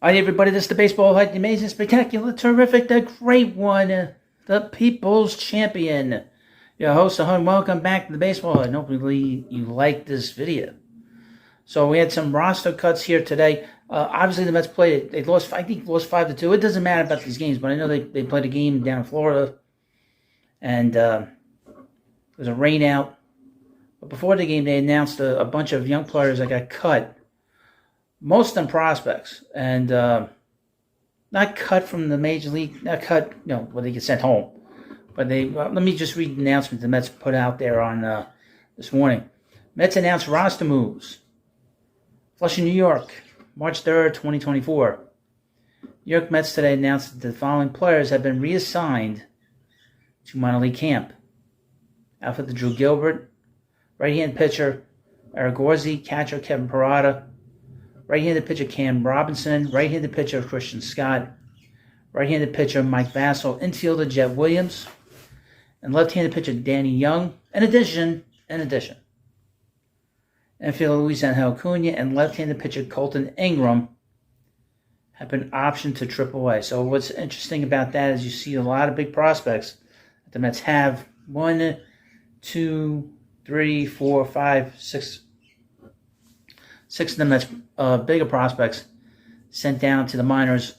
Hi, everybody. This is the Baseball Hype, the amazing, spectacular, terrific, the great one, the People's Champion. Your host, and welcome back to the Baseball Hype. Hopefully, you like this video. So we had some roster cuts here today. Obviously, the Mets played. They lost. I think lost 5-2. It doesn't matter about these games, but I know they played a game down in Florida, and there was a rain out. But before the game, they announced a bunch of young players that got cut. Most of them prospects, and not cut from the major league, not cut, where they get sent home. But they let me just read the announcement the Mets put out there on this morning. Mets announced roster moves. Flushing, New York, March 3rd, 2024. New York Mets today announced that the following players have been reassigned to minor league camp. Outfielder Drew Gilbert, right-hand pitcher Eric Orsi, catcher Kevin Parada, right-handed pitcher Cam Robinson, right-handed pitcher Christian Scott, right-handed pitcher Mike Vasil, infielder Jet Williams, and left-handed pitcher Danny Young. In addition, infielder Luis Angel Acuna and left-handed pitcher Colton Ingram have been optioned to AAA. So what's interesting about that is you see a lot of big prospects that the Mets have. 1, 2, 3, 4, 5, 6. 6 of them that's bigger prospects sent down to the minors.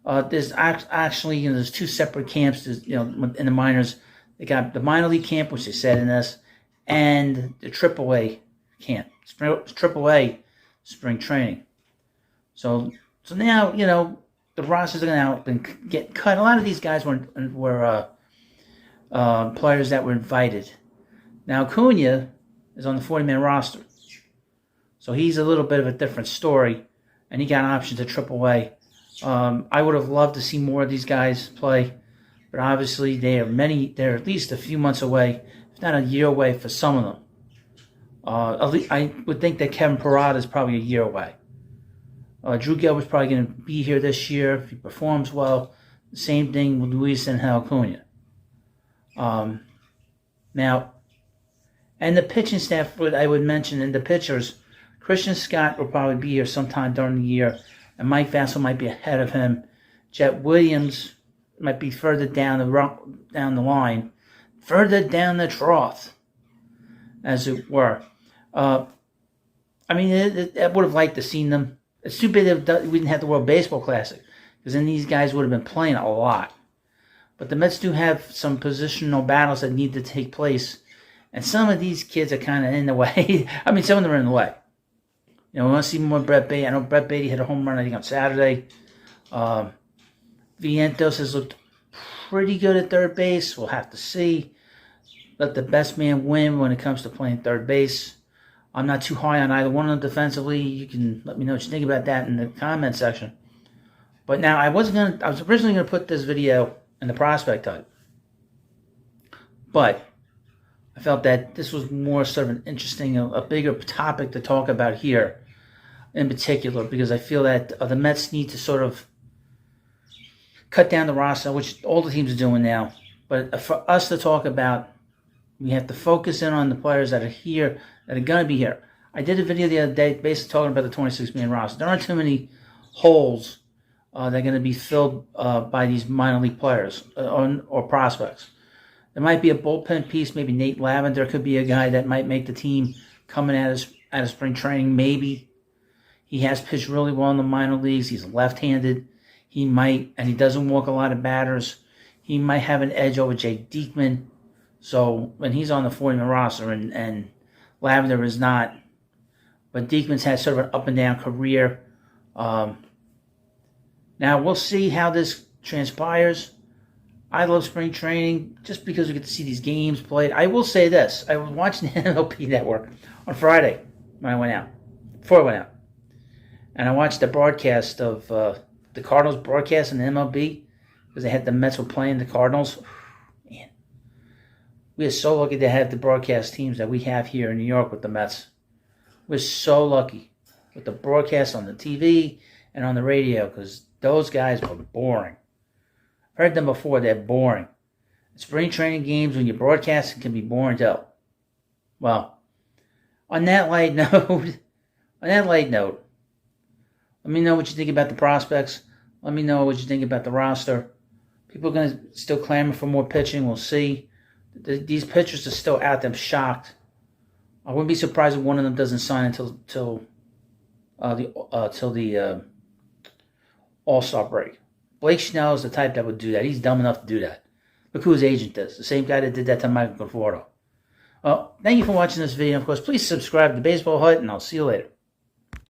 There's actually, there's 2 separate camps. There's, in the minors, they got the minor league camp, which they said in this, and the AAA camp, AAA spring training. So now, the rosters are going to get cut. A lot of these guys were players that were invited. Now Acuna is on the 40-man roster. So he's a little bit of a different story, and he got an option to AAA. I would have loved to see more of these guys play, but obviously they're at least a few months away, if not a year away for some of them. I would think that Kevin Parada is probably a year away. Drew Gilbert's probably going to be here this year if he performs well. The same thing with Luis Angel Acuna. Now, and the pitching staff, I would mention, and the pitchers, Christian Scott will probably be here sometime during the year, and Mike Vasil might be ahead of him. Jet Williams might be further down the line, further down the trough, as it were. I would have liked to see them. It's too bad that we didn't have the World Baseball Classic, because then these guys would have been playing a lot. But the Mets do have some positional battles that need to take place, and some of these kids are kind of in the way. Some of them are in the way. We want to see more Brett Baty. I know Brett Baty hit a home run, I think, on Saturday. Vientos has looked pretty good at third base. We'll have to see. Let the best man win when it comes to playing third base. I'm not too high on either one of them defensively. You can let me know what you think about that in the comment section. But now, I was originally going to put this video in the prospect type. But I felt that this was more sort of an interesting, a bigger topic to talk about here in particular, because I feel that the Mets need to sort of cut down the roster, which all the teams are doing now. But for us to talk about, we have to focus in on the players that are here, that are going to be here. I did a video the other day basically talking about the 26-man roster. There aren't too many holes that are going to be filled by these minor league players or prospects. There might be a bullpen piece. Maybe Nate Lavender could be a guy that might make the team coming out of spring training. Maybe. He has pitched really well in the minor leagues. He's left-handed. He might, and he doesn't walk a lot of batters. He might have an edge over Jake Diekman. So when he's on the 40-man roster, and Lavender is not. But Diekman's had sort of an up-and-down career. Now we'll see how this transpires. I love spring training just because we get to see these games played. I will say this. I was watching the MLB Network on Friday before I went out. And I watched the broadcast of the Cardinals broadcast in the MLB because they had the Mets were playing the Cardinals. Man, we are so lucky to have the broadcast teams that we have here in New York with the Mets. We're so lucky with the broadcast on the TV and on the radio because those guys were boring. Heard them before, they're boring. Spring training games when you're broadcasting can be boring too. Well, on that light note, Let me know what you think about the prospects. Let me know what you think about the roster. People are going to still clamor for more pitching. We'll see. These pitchers are still out there. I'm shocked. I wouldn't be surprised if one of them doesn't sign until the All-Star break. Blake Snell is the type that would do that. He's dumb enough to do that. Look who his agent is. The same guy that did that to Michael Conforto. Well, thank you for watching this video. Of course, please subscribe to Baseball Hut, and I'll see you later.